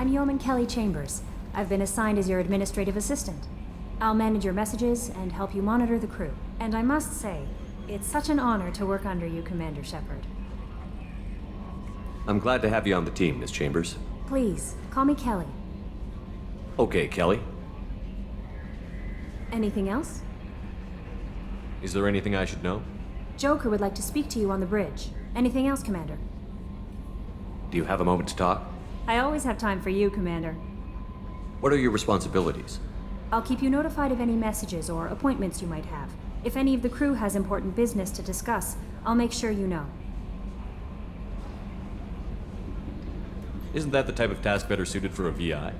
Yeoman Kelly Chambers. I've been assigned as your administrative assistant. I'll manage your messages and help you monitor the crew. And I must say, it's such an honor to work under you, Commander Shepard. I'm glad to have you on the team, Miss Chambers. Please, call me Kelly. Okay, Kelly. Anything else? Is there anything I should know? Joker would like to speak to you on the bridge. Anything else, Commander? Do you have a moment to talk? I always have time for you, Commander. What are your responsibilities? I'll keep you notified of any messages or appointments you might have. If any of the crew has important business to discuss, I'll make sure you know. Isn't that the type of task better suited for a VI?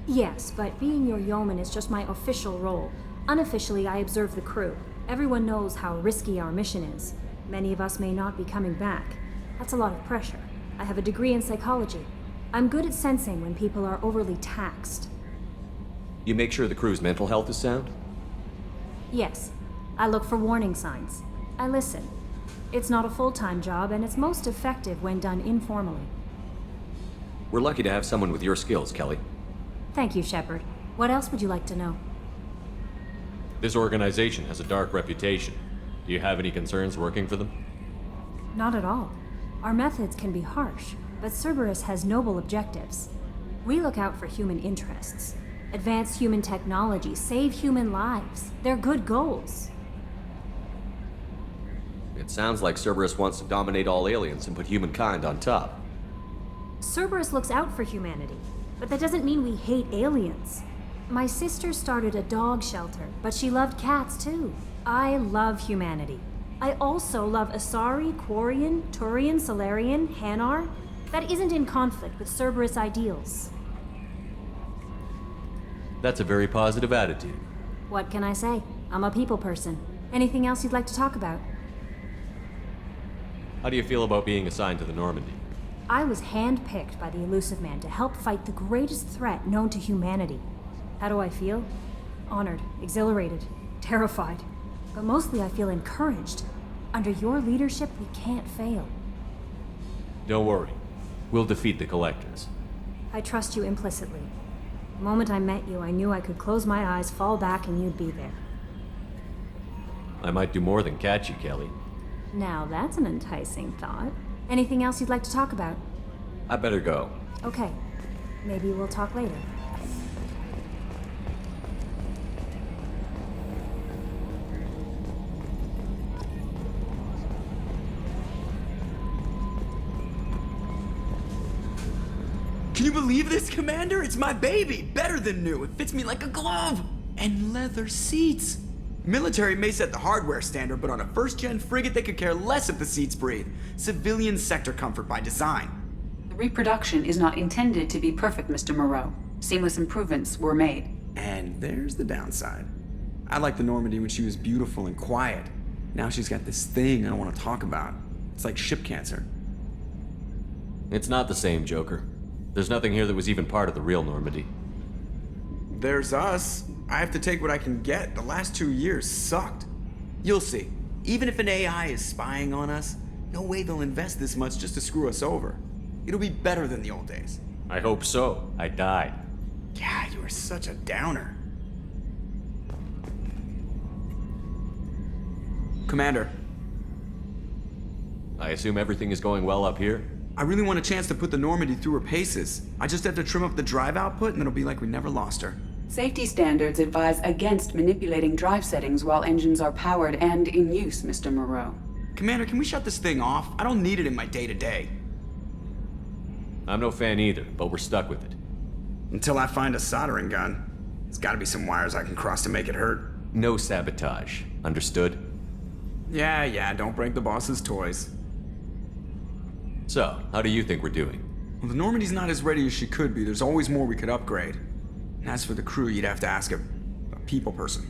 Yes, but being your yeoman is just my official role. Unofficially, I observe the crew. Everyone knows how risky our mission is. Many of us may not be coming back. That's a lot of pressure. I have a degree in psychology. I'm good at sensing when people are overly taxed. You make sure the crew's mental health is sound? Yes. I look for warning signs. I listen. It's not a full-time job, and it's most effective when done informally. We're lucky to have someone with your skills, Kelly. Thank you, Shepard. What else would you like to know? This organization has a dark reputation. Do you have any concerns working for them? Not at all. Our methods can be harsh, but Cerberus has noble objectives. We look out for human interests. Advance human technology, save human lives. They're good goals. It sounds like Cerberus wants to dominate all aliens and put humankind on top. Cerberus looks out for humanity, but that doesn't mean we hate aliens. My sister started a dog shelter, but she loved cats too. I love humanity. I also love Asari, Quarian, Turian, Solarian, Hanar. That isn't in conflict with Cerberus ideals. That's a very positive attitude. What can I say? I'm a people person. Anything else you'd like to talk about? How do you feel about being assigned to the Normandy? I was handpicked by the Illusive Man to help fight the greatest threat known to humanity. How do I feel? Honored, exhilarated, terrified. But mostly I feel encouraged. Under your leadership, we can't fail. Don't worry. We'll defeat the Collectors. I trust you implicitly. The moment I met you, I knew I could close my eyes, fall back, and you'd be there. I might do more than catch you, Kelly. Now that's an enticing thought. Anything else you'd like to talk about? I better go. Okay. Maybe we'll talk later. Can you believe this, Commander? It's my baby! Better than new. It fits me like a glove! And leather seats! Military may set the hardware standard, but on a first-gen frigate, they could care less if the seats breathe. Civilian sector comfort by design. The reproduction is not intended to be perfect, Mr. Moreau. Seamless improvements were made. And there's the downside. I liked the Normandy when she was beautiful and quiet. Now she's got this thing I don't want to talk about. It's like ship cancer. It's not the same, Joker. There's nothing here that was even part of the real Normandy. There's us. I have to take what I can get. The last 2 years sucked. You'll see. Even if an AI is spying on us, no way they'll invest this much just to screw us over. It'll be better than the old days. I hope so. I died. Yeah, you are such a downer. Commander. I assume everything is going well up here? I really want a chance to put the Normandy through her paces. I just have to trim up the drive output and it'll be like we never lost her. Safety standards advise against manipulating drive settings while engines are powered and in use, Mr. Moreau. Commander, can we shut this thing off? I don't need it in my day-to-day. I'm no fan either, but we're stuck with it. Until I find a soldering gun. There's gotta be some wires I can cross to make it hurt. No sabotage. Understood? Yeah, don't break the boss's toys. So, how do you think we're doing? Well, the Normandy's not as ready as she could be. There's always more we could upgrade. And as for the crew, you'd have to ask a people person.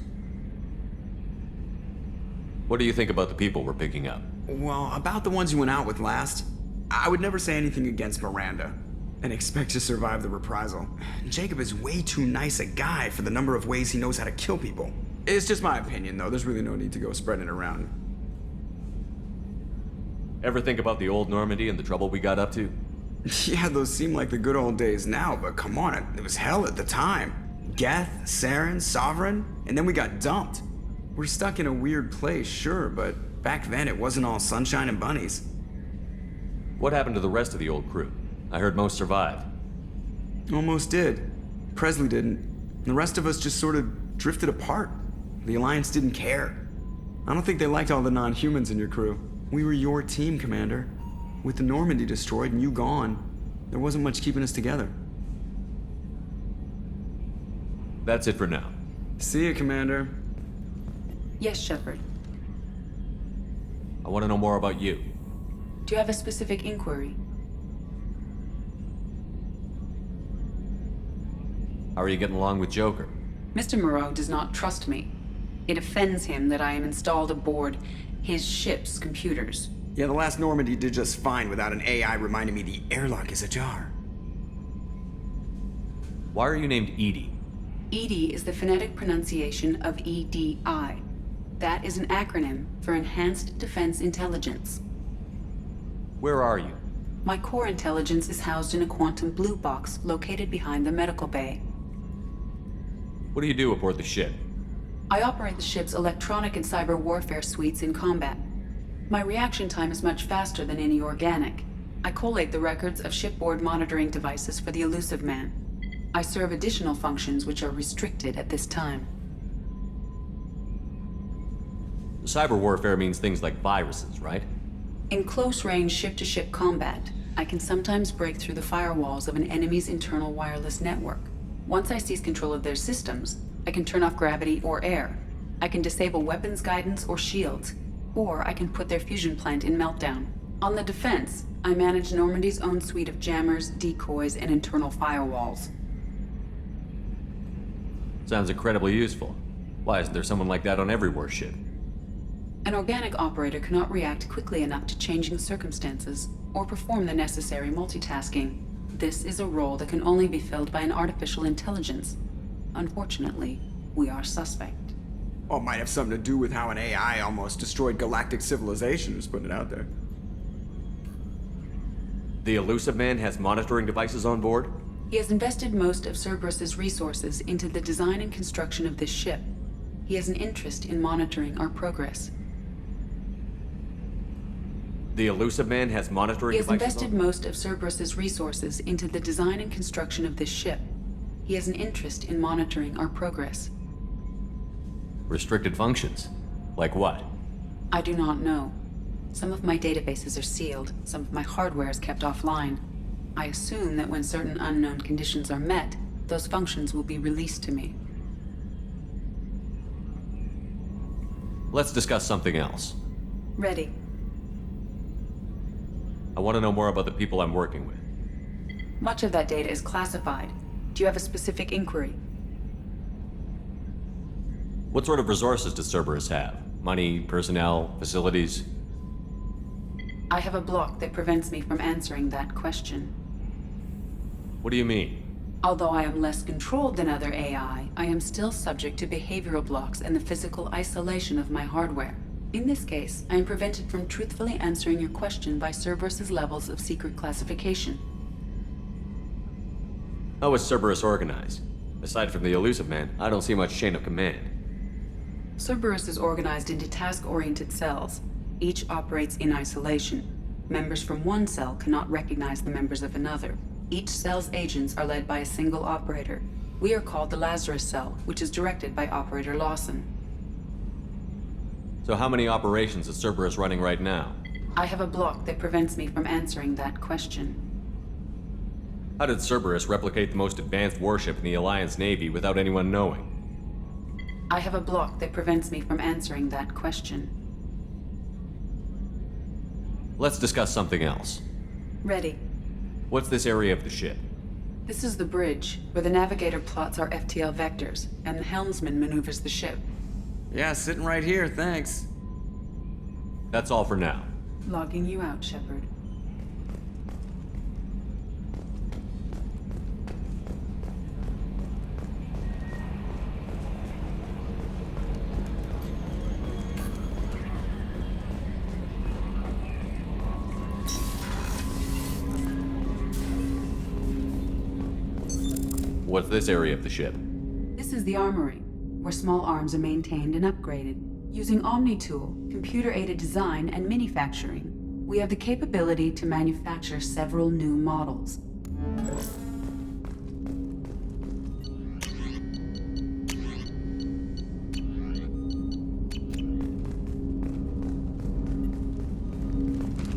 What do you think about the people we're picking up? Well, about the ones you went out with last, I would never say anything against Miranda and expect to survive the reprisal. Jacob is way too nice a guy for the number of ways he knows how to kill people. It's just my opinion, though. There's really no need to go spreading it around. Ever think about the old Normandy and the trouble we got up to? Yeah, those seem like the good old days now, but come on, it was hell at the time. Geth, Saren, Sovereign, and then we got dumped. We're stuck in a weird place, sure, but back then it wasn't all sunshine and bunnies. What happened to the rest of the old crew? I heard most survived. Almost did. Presley didn't. The rest of us just sort of drifted apart. The Alliance didn't care. I don't think they liked all the non-humans in your crew. We were your team, Commander. With the Normandy destroyed and you gone, there wasn't much keeping us together. That's it for now. See you, Commander. Yes, Shepard. I want to know more about you. Do you have a specific inquiry? How are you getting along with Joker? Mr. Moreau does not trust me. It offends him that I am installed aboard his ship's computers. Yeah, the last Normandy did just fine without an AI reminding me the airlock is ajar. Why are you named Edie? EDI is the phonetic pronunciation of EDI. That is an acronym for Enhanced Defense Intelligence. Where are you? My core intelligence is housed in a quantum blue box located behind the medical bay. What do you do aboard the ship? I operate the ship's electronic and cyber warfare suites in combat. My reaction time is much faster than any organic. I collate the records of shipboard monitoring devices for the Illusive Man. I serve additional functions which are restricted at this time. Cyber warfare means things like viruses, right? In close-range ship-to-ship combat, I can sometimes break through the firewalls of an enemy's internal wireless network. Once I seize control of their systems, I can turn off gravity or air. I can disable weapons guidance or shields, or I can put their fusion plant in meltdown. On the defense, I manage Normandy's own suite of jammers, decoys, and internal firewalls. Sounds incredibly useful. Why isn't there someone like that on every warship? An organic operator cannot react quickly enough to changing circumstances or perform the necessary multitasking. This is a role that can only be filled by an artificial intelligence. Unfortunately, we are suspect. Well, it might have something to do with how an AI almost destroyed galactic civilization, just putting it out there. The Illusive Man has monitoring devices on board? He has invested most of Cerberus's resources into the design and construction of this ship. He has an interest in monitoring our progress. The Illusive Man has monitoring He has devices invested most of Cerberus's resources into the design and construction of this ship. He has an interest in monitoring our progress. Restricted functions? Like what? I do not know. Some of my databases are sealed, some of my hardware is kept offline. I assume that when certain unknown conditions are met, those functions will be released to me. Let's discuss something else. Ready. I want to know more about the people I'm working with. Much of that data is classified. Do you have a specific inquiry? What sort of resources does Cerberus have? Money, personnel, facilities? I have a block that prevents me from answering that question. What do you mean? Although I am less controlled than other AI, I am still subject to behavioral blocks and the physical isolation of my hardware. In this case, I am prevented from truthfully answering your question by Cerberus's levels of secret classification. How is Cerberus organized? Aside from the Illusive Man, I don't see much chain of command. Cerberus is organized into task-oriented cells. Each operates in isolation. Members from one cell cannot recognize the members of another. Each cell's agents are led by a single operator. We are called the Lazarus cell, which is directed by Operator Lawson. So how many operations is Cerberus running right now? I have a block that prevents me from answering that question. How did Cerberus replicate the most advanced warship in the Alliance Navy without anyone knowing? I have a block that prevents me from answering that question. Let's discuss something else. Ready. What's this area of the ship? This is the bridge, where the navigator plots our FTL vectors, and the helmsman maneuvers the ship. Yeah, sitting right here, thanks. That's all for now. Logging you out, Shepard. this area of the ship? This is the armory, where small arms are maintained and upgraded. Using Omni-Tool, computer-aided design, and manufacturing, we have the capability to manufacture several new models.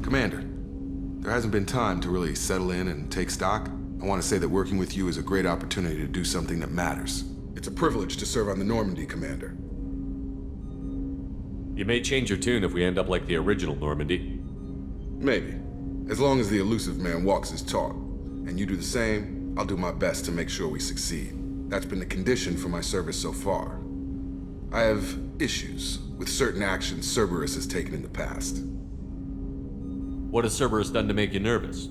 Commander, there hasn't been time to really settle in and take stock. I want to say that working with you is a great opportunity to do something that matters. It's a privilege to serve on the Normandy, Commander. You may change your tune if we end up like the original Normandy. Maybe. As long as the Illusive Man walks his talk, and you do the same, I'll do my best to make sure we succeed. That's been the condition for my service so far. I have issues with certain actions Cerberus has taken in the past. What has Cerberus done to make you nervous?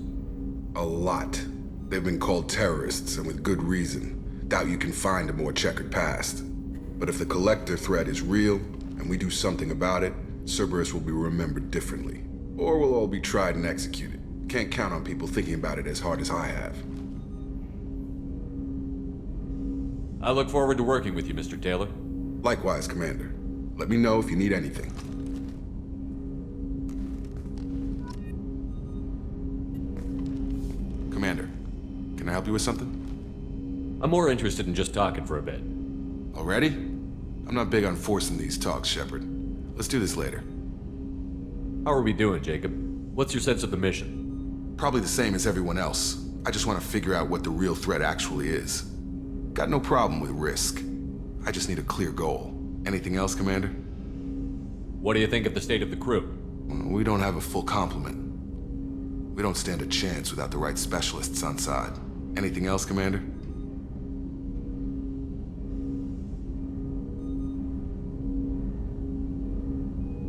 A lot. They've been called terrorists, and with good reason. Doubt you can find a more checkered past. But if the Collector threat is real, and we do something about it, Cerberus will be remembered differently. Or we'll all be tried and executed. Can't count on people thinking about it as hard as I have. I look forward to working with you, Mr. Taylor. Likewise, Commander. Let me know if you need anything. Commander, can I help you with something? I'm more interested in just talking for a bit. Already? I'm not big on forcing these talks, Shepard. Let's do this later. How are we doing, Jacob? What's your sense of the mission? Probably the same as everyone else. I just want to figure out what the real threat actually is. Got no problem with risk. I just need a clear goal. Anything else, Commander? What do you think of the state of the crew? We don't have a full complement. We don't stand a chance without the right specialists on side. Anything else, Commander?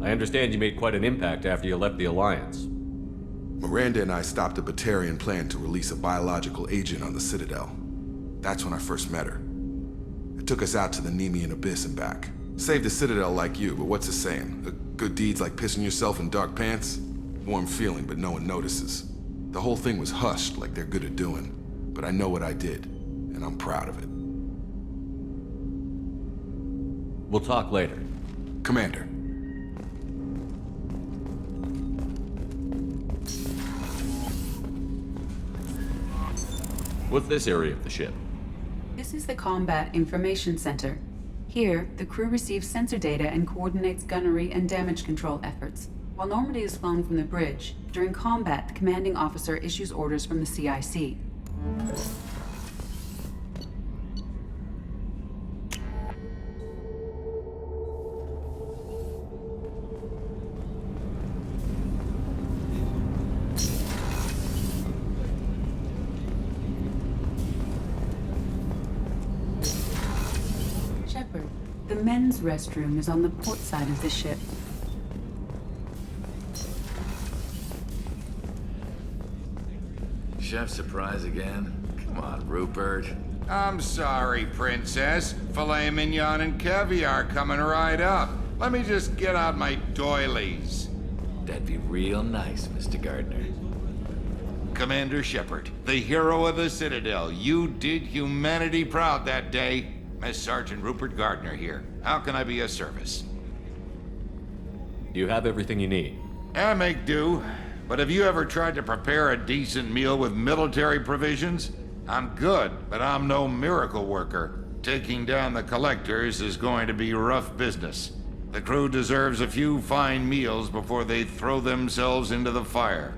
I understand you made quite an impact after you left the Alliance. Miranda and I stopped a Batarian plan to release a biological agent on the Citadel. That's when I first met her. It took us out to the Nemean Abyss and back. Saved the Citadel like you, but what's the saying? Good deeds like pissing yourself in dark pants? Warm feeling, but no one notices. The whole thing was hushed like they're good at doing. But I know what I did, and I'm proud of it. We'll talk later. Commander. What's this area of the ship? This is the Combat Information Center. Here, the crew receives sensor data and coordinates gunnery and damage control efforts. While Normandy is flown from the bridge, during combat, the commanding officer issues orders from the CIC. Shepard, the men's restroom is on the port side of the ship. Chef surprise again? Come on, Rupert. I'm sorry, Princess. Filet mignon and caviar coming right up. Let me just get out my doilies. That'd be real nice, Mr. Gardner. Commander Shepard, the hero of the Citadel. You did humanity proud that day. Miss Sergeant Rupert Gardner here. How can I be of service? Do you have everything you need? I make do. But have you ever tried to prepare a decent meal with military provisions? I'm good, but I'm no miracle worker. Taking down the Collectors is going to be rough business. The crew deserves a few fine meals before they throw themselves into the fire.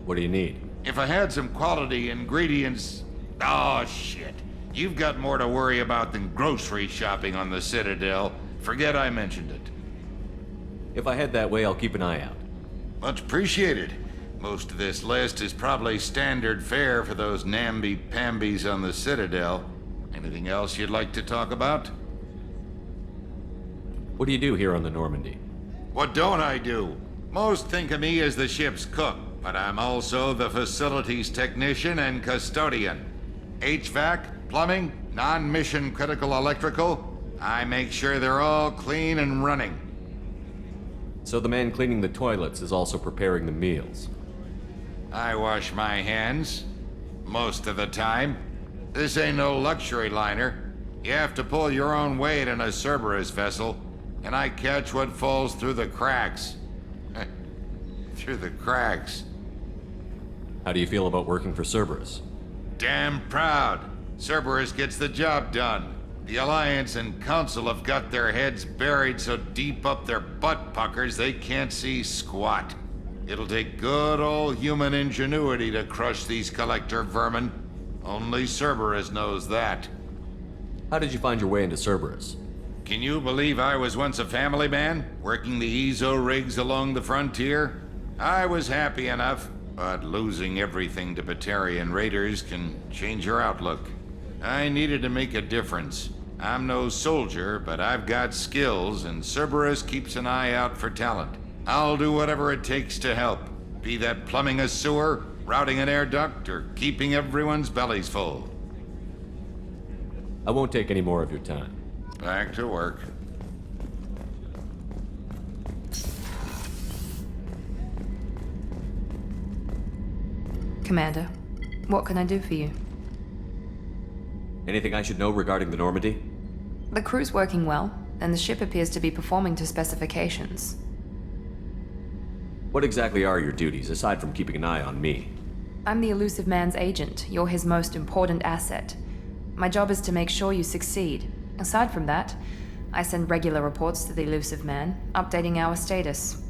What do you need? If I had some quality ingredients... Oh, shit. You've got more to worry about than grocery shopping on the Citadel. Forget I mentioned it. If I head that way, I'll keep an eye out. Much appreciated. Most of this list is probably standard fare for those namby-pambies on the Citadel. Anything else you'd like to talk about? What do you do here on the Normandy? What don't I do? Most think of me as the ship's cook, but I'm also the facilities technician and custodian. HVAC, plumbing, non-mission critical electrical. I make sure they're all clean and running. So the man cleaning the toilets is also preparing the meals. I wash my hands. Most of the time. This ain't no luxury liner. You have to pull your own weight in a Cerberus vessel, and I catch what falls through the cracks. Through the cracks. How do you feel about working for Cerberus? Damn proud. Cerberus gets the job done. The Alliance and Council have got their heads buried so deep up their butt puckers they can't see squat. It'll take good old human ingenuity to crush these collector vermin. Only Cerberus knows that. How did you find your way into Cerberus? Can you believe I was once a family man, working the EZO rigs along the frontier? I was happy enough, but losing everything to Batarian raiders can change your outlook. I needed to make a difference. I'm no soldier, but I've got skills, and Cerberus keeps an eye out for talent. I'll do whatever it takes to help, be that plumbing a sewer, routing an air duct, or keeping everyone's bellies full. I won't take any more of your time. Back to work. Commander, what can I do for you? Anything I should know regarding the Normandy? The crew's working well, and the ship appears to be performing to specifications. What exactly are your duties, aside from keeping an eye on me? I'm the Illusive Man's agent. You're his most important asset. My job is to make sure you succeed. Aside from that, I send regular reports to the Illusive Man, updating our status.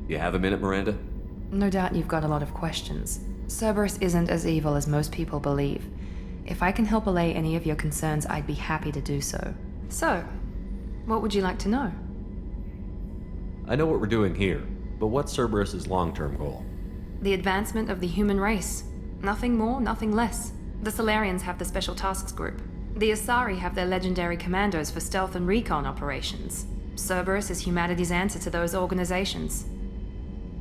You have a minute, Miranda? No doubt you've got a lot of questions. Cerberus isn't as evil as most people believe. If I can help allay any of your concerns, I'd be happy to do so. So, what would you like to know? I know what we're doing here, but what's Cerberus's long-term goal? The advancement of the human race. Nothing more, nothing less. The Solarians have the Special Tasks Group. The Asari have their legendary commandos for stealth and recon operations. Cerberus is humanity's answer to those organizations.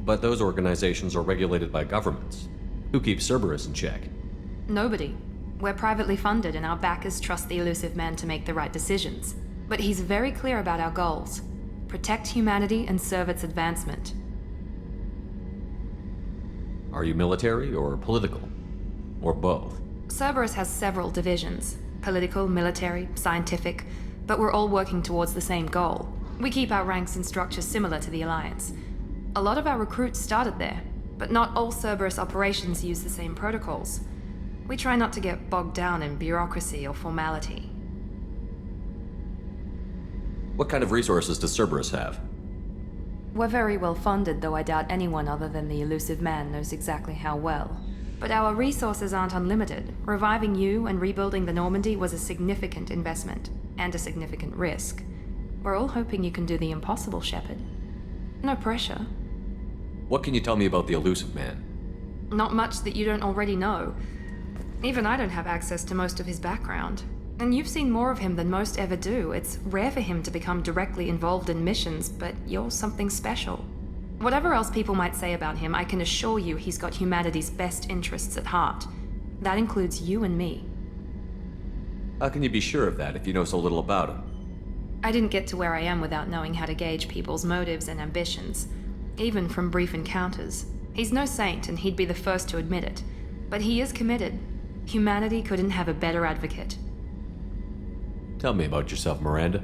But those organizations are regulated by governments. Who keeps Cerberus in check? Nobody. We're privately funded and our backers trust the Illusive Man to make the right decisions. But he's very clear about our goals. Protect humanity and serve its advancement. Are you military or political? Or both? Cerberus has several divisions. Political, military, scientific, but we're all working towards the same goal. We keep our ranks and structures similar to the Alliance. A lot of our recruits started there, but not all Cerberus operations use the same protocols. We try not to get bogged down in bureaucracy or formality. What kind of resources does Cerberus have? We're very well funded, though I doubt anyone other than the Illusive Man knows exactly how well. But our resources aren't unlimited. Reviving you and rebuilding the Normandy was a significant investment, and a significant risk. We're all hoping you can do the impossible, Shepard. No pressure. What can you tell me about the Illusive Man? Not much that you don't already know. Even I don't have access to most of his background. And you've seen more of him than most ever do. It's rare for him to become directly involved in missions, but you're something special. Whatever else people might say about him, I can assure you he's got humanity's best interests at heart. That includes you and me. How can you be sure of that if you know so little about him? I didn't get to where I am without knowing how to gauge people's motives and ambitions, even from brief encounters. He's no saint, and he'd be the first to admit it. But he is committed. Humanity couldn't have a better advocate. Tell me about yourself, Miranda.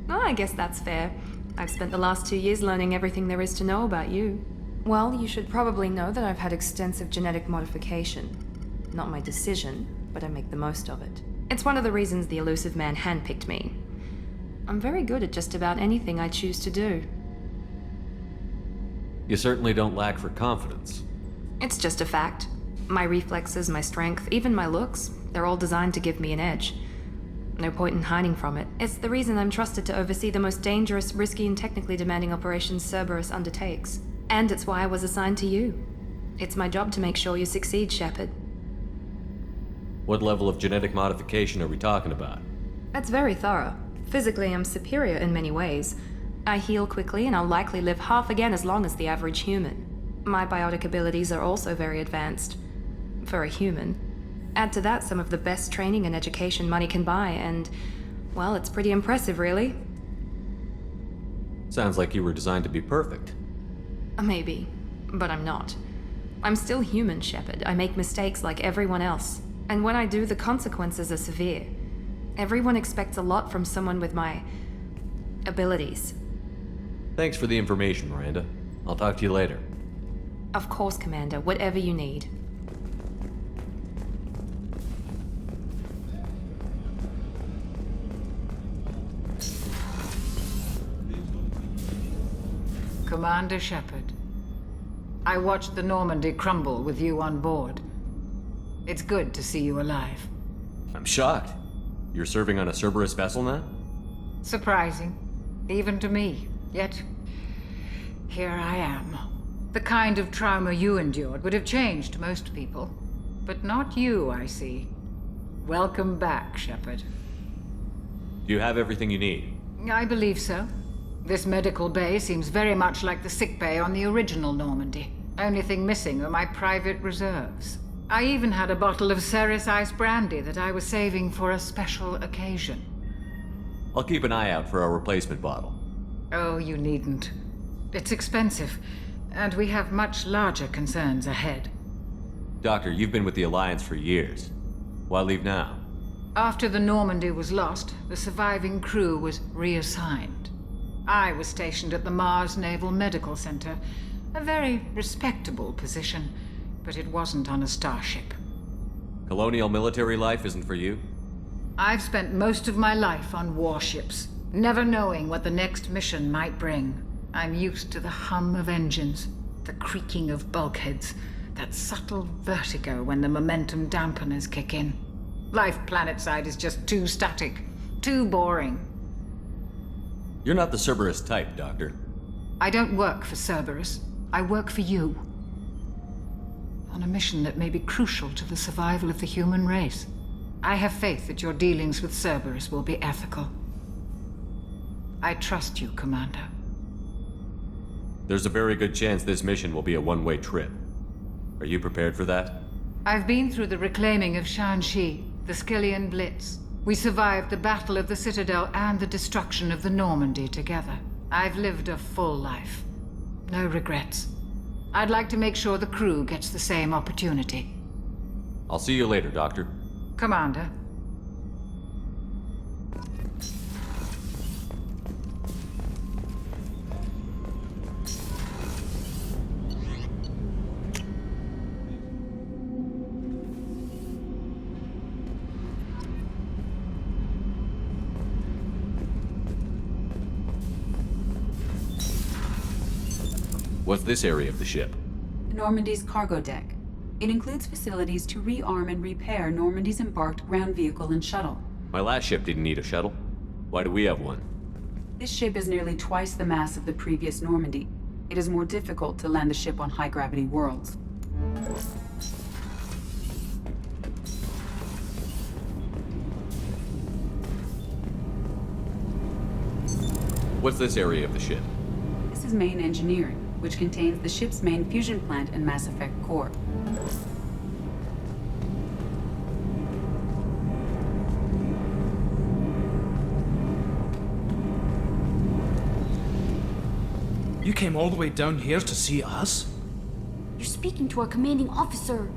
Oh, I guess that's fair. I've spent the last 2 years learning everything there is to know about you. Well, you should probably know that I've had extensive genetic modification. Not my decision, but I make the most of it. It's one of the reasons the Illusive Man handpicked me. I'm very good at just about anything I choose to do. You certainly don't lack for confidence. It's just a fact. My reflexes, my strength, even my looks, they're all designed to give me an edge. No point in hiding from it. It's the reason I'm trusted to oversee the most dangerous, risky, and technically demanding operations Cerberus undertakes. And it's why I was assigned to you. It's my job to make sure you succeed, Shepard. What level of genetic modification are we talking about? That's very thorough. Physically, I'm superior in many ways. I heal quickly, and I'll likely live half again as long as the average human. My biotic abilities are also very advanced. For a human. Add to that some of the best training and education money can buy, and, well, it's pretty impressive, really. Sounds like you were designed to be perfect. Maybe, but I'm not. I'm still human, Shepard. I make mistakes like everyone else. And when I do, the consequences are severe. Everyone expects a lot from someone with my abilities. Thanks for the information, Miranda. I'll talk to you later. Of course, Commander. Whatever you need. Commander Shepard, I watched the Normandy crumble with you on board. It's good to see you alive. I'm shocked. You're serving on a Cerberus vessel now? Surprising, even to me. Yet, here I am. The kind of trauma you endured would have changed most people. But not you, I see. Welcome back, Shepard. Do you have everything you need? I believe so. This medical bay seems very much like the sick bay on the original Normandy. Only thing missing are my private reserves. I even had a bottle of Cerberus ice brandy that I was saving for a special occasion. I'll keep an eye out for a replacement bottle. Oh, you needn't. It's expensive, and we have much larger concerns ahead. Doctor, you've been with the Alliance for years. Why leave now? After the Normandy was lost, the surviving crew was reassigned. I was stationed at the Mars Naval Medical Center, a very respectable position, but it wasn't on a starship. Colonial military life isn't for you? I've spent most of my life on warships, never knowing what the next mission might bring. I'm used to the hum of engines, the creaking of bulkheads, that subtle vertigo when the momentum dampeners kick in. Life planetside is just too static, too boring. You're not the Cerberus type, Doctor. I don't work for Cerberus. I work for you. On a mission that may be crucial to the survival of the human race. I have faith that your dealings with Cerberus will be ethical. I trust you, Commander. There's a very good chance this mission will be a one-way trip. Are you prepared for that? I've been through the reclaiming of Shanxi, the Skillian Blitz. We survived the Battle of the Citadel and the destruction of the Normandy together. I've lived a full life. No regrets. I'd like to make sure the crew gets the same opportunity. I'll see you later, Doctor. Commander. What's this area of the ship? Normandy's cargo deck. It includes facilities to rearm and repair Normandy's embarked ground vehicle and shuttle. My last ship didn't need a shuttle. Why do we have one? This ship is nearly twice the mass of the previous Normandy. It is more difficult to land the ship on high-gravity worlds. What's this area of the ship? This is main engineering, which contains the ship's main fusion plant and Mass Effect core. You came all the way down here to see us? You're speaking to our commanding officer.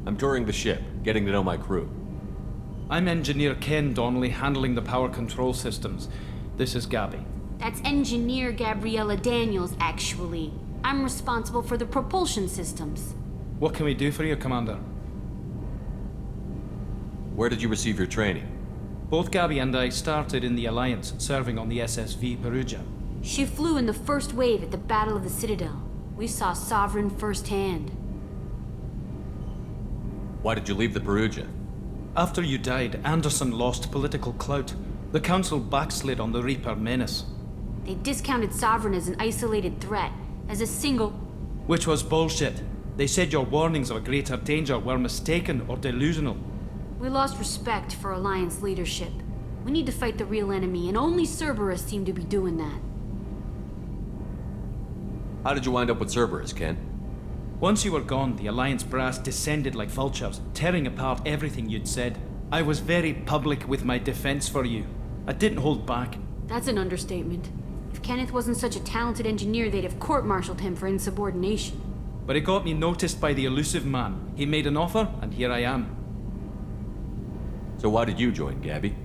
I'm touring the ship, getting to know my crew. I'm Engineer Ken Donnelly, handling the power control systems. This is Gabby. That's Engineer Gabriella Daniels, actually. I'm responsible for the propulsion systems. What can we do for you, Commander? Where did you receive your training? Both Gabby and I started in the Alliance, serving on the SSV Perugia. She flew in the first wave at the Battle of the Citadel. We saw Sovereign firsthand. Why did you leave the Perugia? After you died, Anderson lost political clout. The Council backslid on the Reaper menace. They discounted Sovereign as an isolated threat, as a single... Which was bullshit. They said your warnings of a greater danger were mistaken or delusional. We lost respect for Alliance leadership. We need to fight the real enemy, and only Cerberus seemed to be doing that. How did you wind up with Cerberus, Ken? Once you were gone, the Alliance brass descended like vultures, tearing apart everything you'd said. I was very public with my defense for you. I didn't hold back. That's an understatement. If Kenneth wasn't such a talented engineer, they'd have court-martialed him for insubordination. but it got me noticed by the Illusive Man. He made an offer, and here I am. So why did you join, Gabby?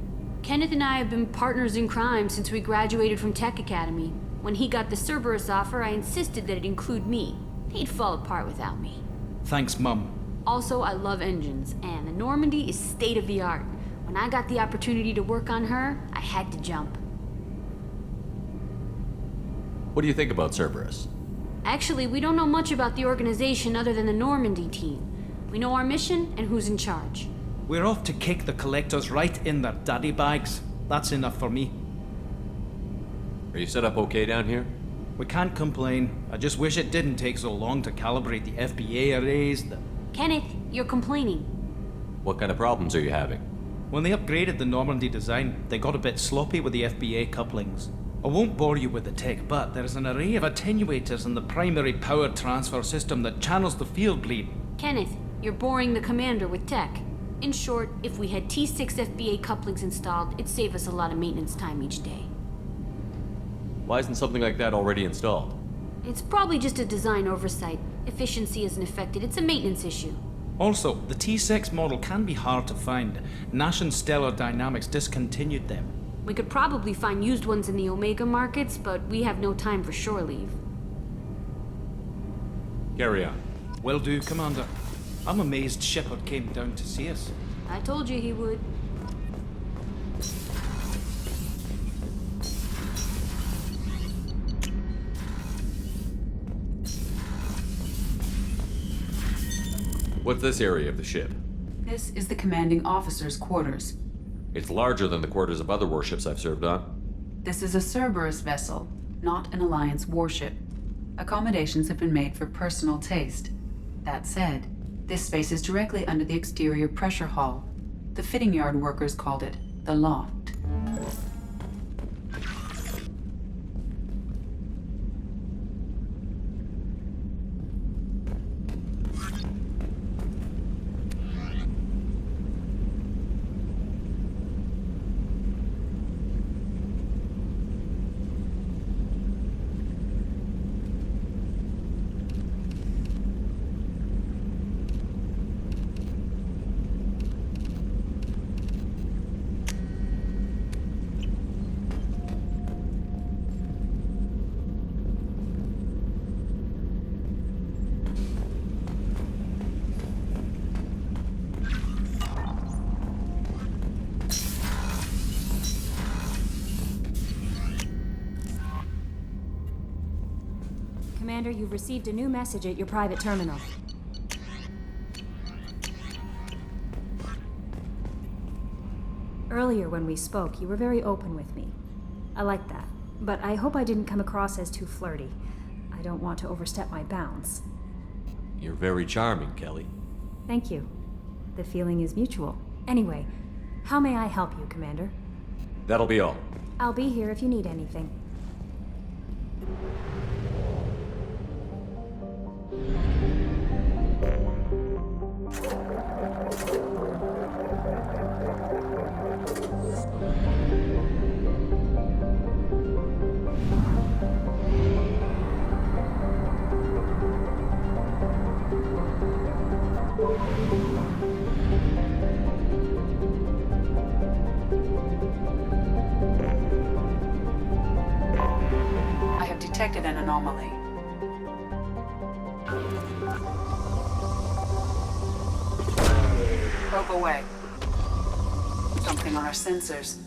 Kenneth and I have been partners in crime since we graduated from Tech Academy. When he got the Cerberus offer, I insisted that it include me. He'd fall apart without me. Thanks, Mum. Also, I love engines, and the Normandy is state of the art. When I got the opportunity to work on her, I had to jump. What do you think about Cerberus? Actually, we don't know much about the organization other than the Normandy team. We know our mission and who's in charge. We're off to kick the collectors right in their daddy bags. That's enough for me. Are you set up okay down here? We can't complain. I just wish it didn't take so long to calibrate the FBA arrays. Kenneth, you're complaining. What kind of problems are you having? When they upgraded the Normandy design, they got a bit sloppy with the FBA couplings. I won't bore you with the tech, but there's an array of attenuators in the primary power transfer system that channels the field bleed. Kenneth, you're boring the commander with tech. In short, if we had T6 FBA couplings installed, it'd save us a lot of maintenance time each day. Why isn't something like that already installed? It's probably just a design oversight. Efficiency isn't affected, it's a maintenance issue. Also, the T6 model can be hard to find. Nash and Stellar Dynamics discontinued them. We could probably find used ones in the Omega markets, but we have no time for shore leave. Carry on. Will do, Commander. I'm amazed Shepard came down to see us. I told you he would. What's this area of the ship? This is the commanding officer's quarters. It's larger than the quarters of other warships I've served on. This is a Cerberus vessel, not an Alliance warship. Accommodations have been made for personal taste. That said, this space is directly under the exterior pressure hull. The fitting yard workers called it the loft. Commander, you've received a new message at your private terminal. Earlier when we spoke, you were very open with me. I like that, but I hope I didn't come across as too flirty. I don't want to overstep my bounds. You're very charming, Kelly. Thank you. The feeling is mutual. Anyway, how may I help you, Commander? That'll be all. I'll be here if you need anything. I have detected an anomaly. Probe away. Something on our sensors.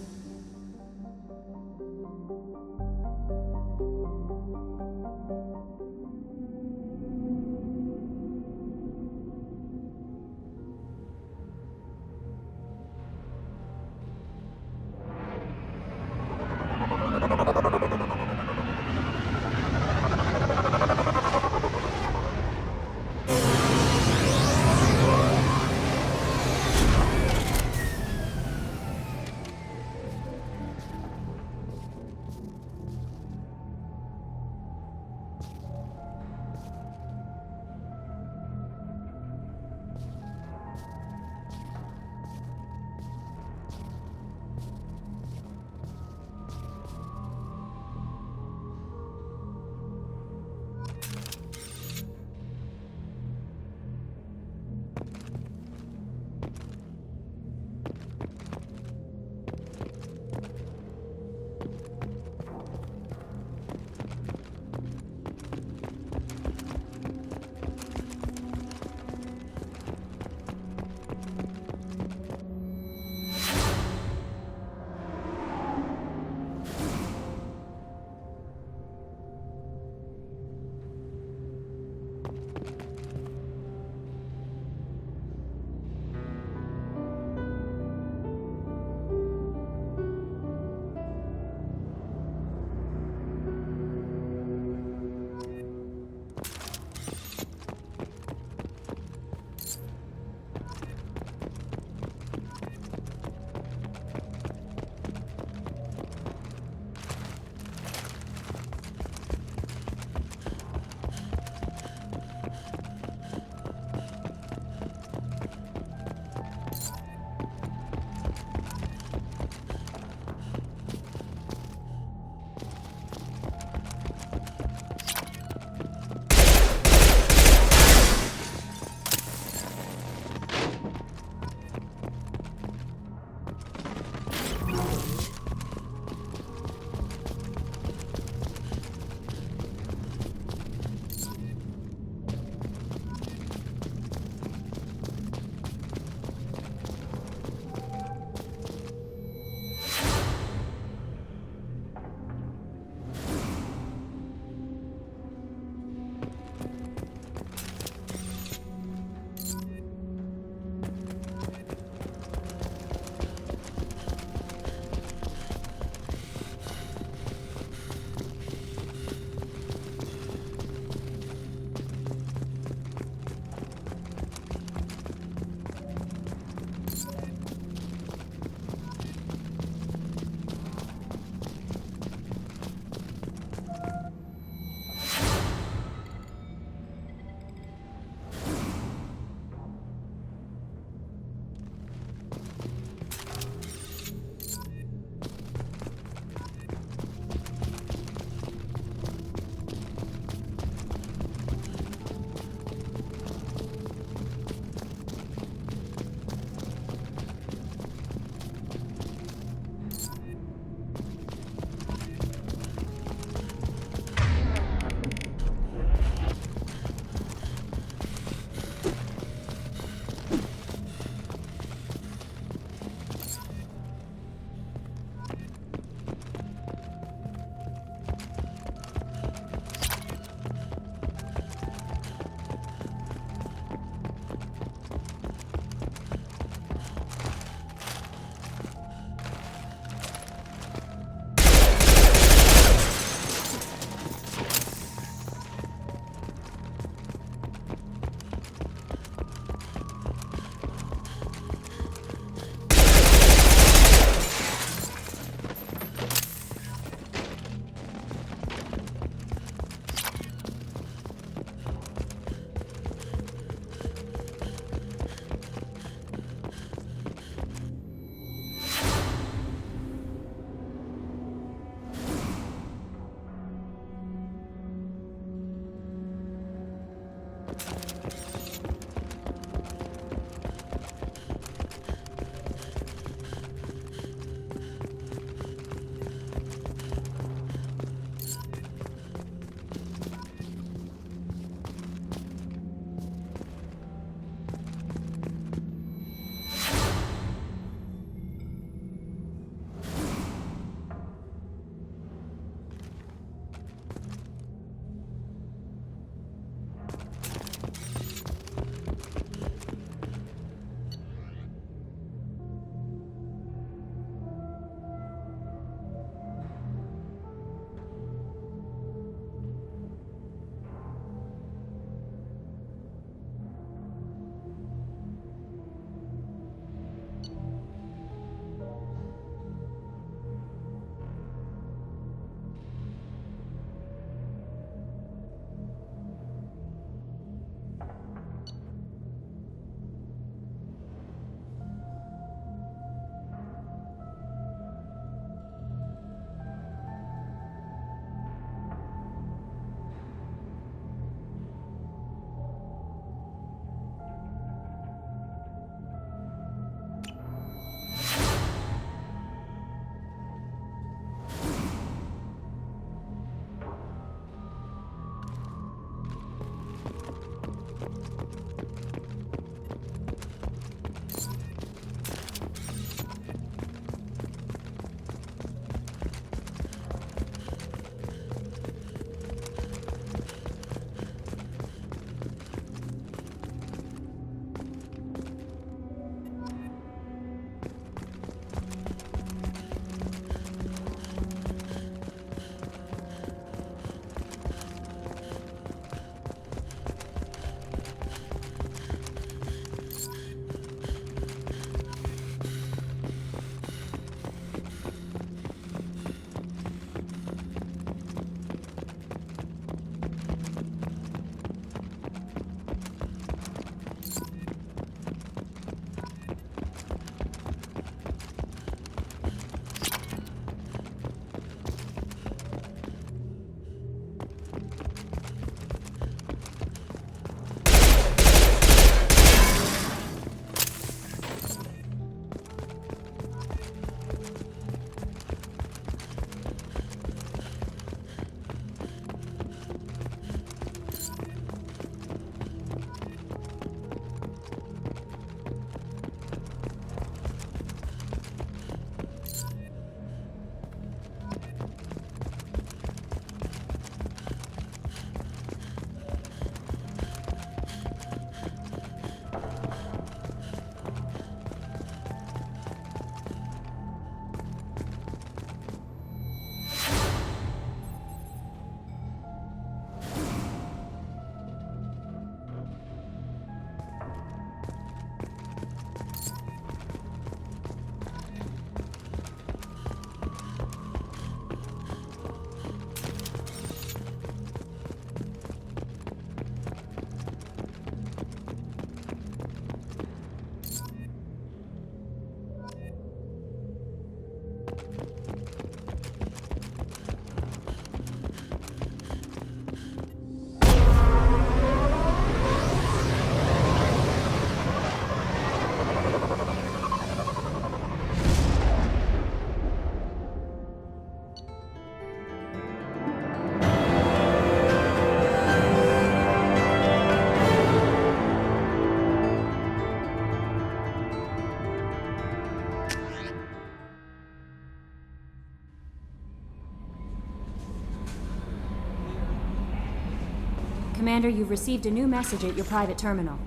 Commander, you've received a new message at your private terminal.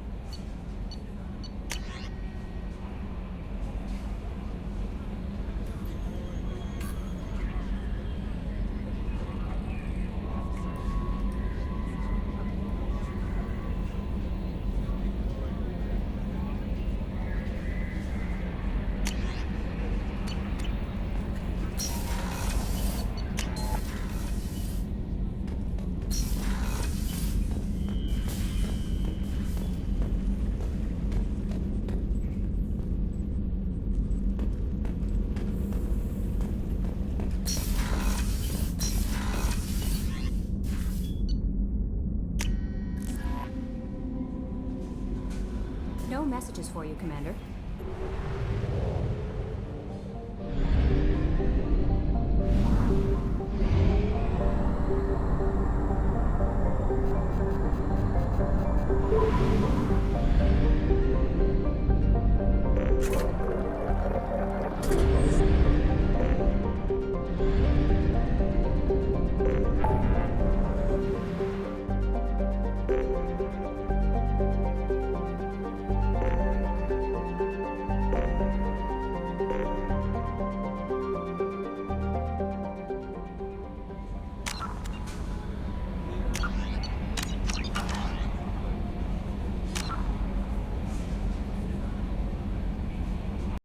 No messages for you, Commander.